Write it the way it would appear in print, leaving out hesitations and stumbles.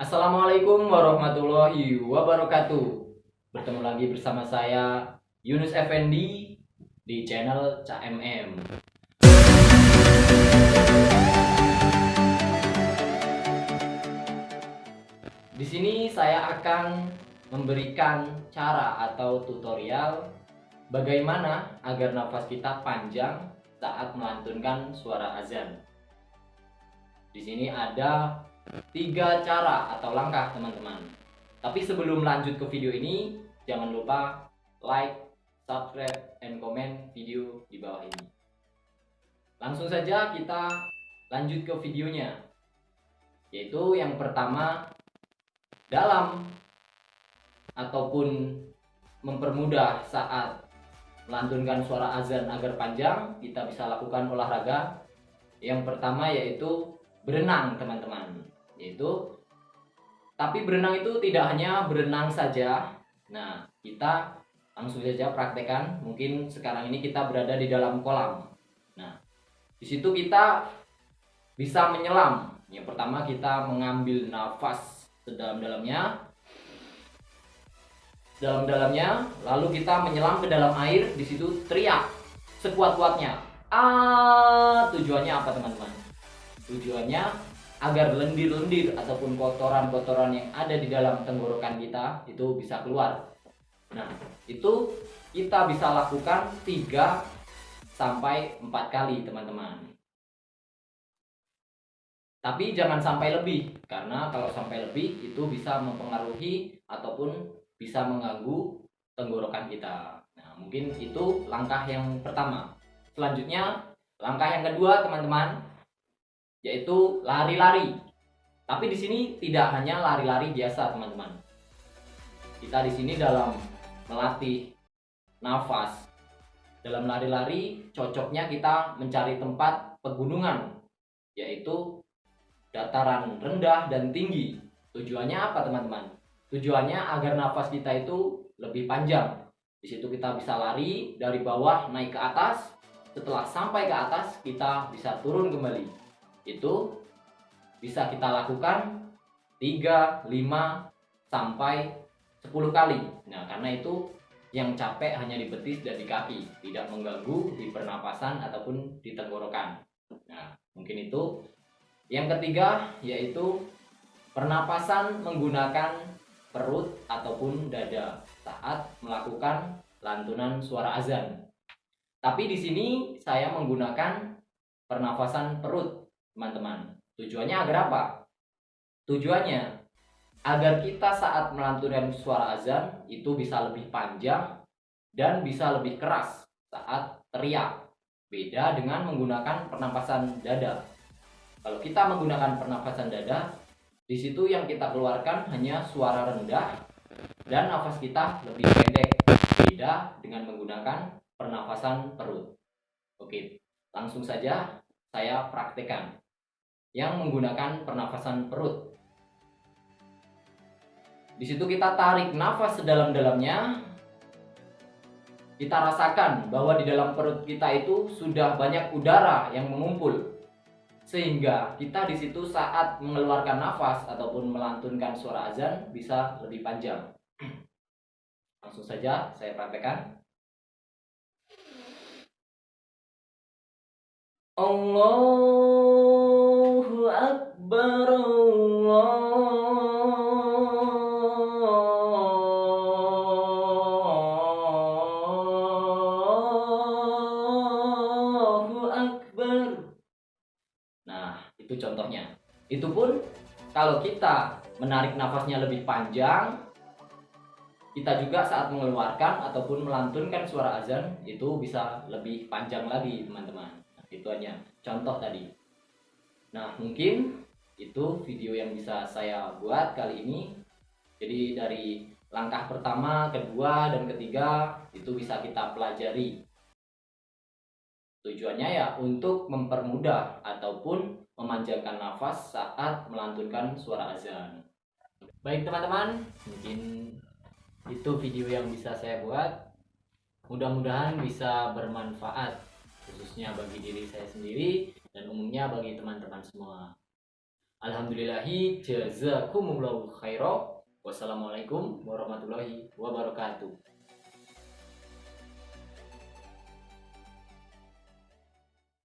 Assalamualaikum warahmatullahi wabarakatuh. Bertemu lagi bersama saya Yunus Effendi di channel CMM. Di sini saya akan memberikan cara atau tutorial bagaimana agar nafas kita panjang saat melantunkan suara azan. Di sini ada 3 cara atau langkah teman-teman. Tapi sebelum lanjut ke video ini, jangan lupa like, subscribe, and comment video di bawah ini. Langsung saja kita lanjut ke videonya. Yaitu yang pertama, dalam ataupun mempermudah saat melantunkan suara azan agar panjang, kita bisa lakukan olahraga. Yang pertama yaitu berenang teman-teman. Tapi berenang itu tidak hanya berenang saja. Nah, kita langsung saja praktekkan. Mungkin sekarang ini kita berada di dalam kolam. Nah, di situ kita bisa menyelam. Yang pertama kita mengambil nafas dalam-dalamnya, lalu kita menyelam ke dalam air. Di situ teriak sekuat-kuatnya. Tujuannya apa teman-teman? Tujuannya agar lendir-lendir ataupun kotoran-kotoran yang ada di dalam tenggorokan kita itu bisa keluar. Nah, itu kita bisa lakukan 3 sampai 4 kali teman-teman. Tapi jangan sampai lebih, karena kalau sampai lebih itu bisa mempengaruhi ataupun bisa mengganggu tenggorokan kita. Nah, mungkin itu langkah yang pertama. Selanjutnya, langkah yang kedua teman-teman, yaitu lari-lari. Tapi di sini tidak hanya lari-lari biasa, teman-teman. Kita di sini dalam melatih nafas, dalam lari-lari cocoknya kita mencari tempat pegunungan, yaitu dataran rendah dan tinggi. Tujuannya apa, teman-teman? Tujuannya agar nafas kita itu lebih panjang. Di situ kita bisa lari dari bawah naik ke atas. Setelah sampai ke atas, kita bisa turun kembali. Itu bisa kita lakukan 3, 5, sampai 10 kali. Nah, karena itu yang capek hanya di betis dan di kaki, tidak mengganggu di pernapasan ataupun di tenggorokan. Nah, mungkin itu. Yang ketiga yaitu pernapasan menggunakan perut ataupun dada saat melakukan lantunan suara azan. Tapi di sini saya menggunakan pernapasan perut, teman-teman. Tujuannya agar apa? Tujuannya agar kita saat melantunkan suara azan itu bisa lebih panjang dan bisa lebih keras saat teriak. Beda dengan menggunakan pernapasan dada. Kalau kita menggunakan pernapasan dada, di situ yang kita keluarkan hanya suara rendah dan nafas kita lebih pendek. Beda dengan menggunakan pernapasan perut. Oke, langsung saja saya praktekkan yang menggunakan pernafasan perut. Di situ kita tarik nafas sedalam-dalamnya. Kita rasakan bahwa di dalam perut kita itu sudah banyak udara yang mengumpul, sehingga kita di situ saat mengeluarkan nafas ataupun melantunkan suara azan bisa lebih panjang. Langsung saja saya praktekkan. Allahu Akbar, Allahu Akbar. Nah, itu contohnya. Itu pun kalau kita menarik nafasnya lebih panjang, kita juga saat mengeluarkan ataupun melantunkan suara azan itu bisa lebih panjang lagi, teman-teman. Itu hanya contoh tadi. Nah, mungkin itu video yang bisa saya buat kali ini. Jadi dari langkah pertama, kedua, dan ketiga itu bisa kita pelajari. Tujuannya ya untuk mempermudah ataupun memanjangkan nafas saat melantunkan suara azan. Baik teman-teman, mungkin itu video yang bisa saya buat. Mudah-mudahan bisa bermanfaat, khususnya bagi diri saya sendiri dan umumnya bagi teman-teman semua. Alhamdulillahi jazakumullahu khairan. Wassalamualaikum warahmatullahi wabarakatuh.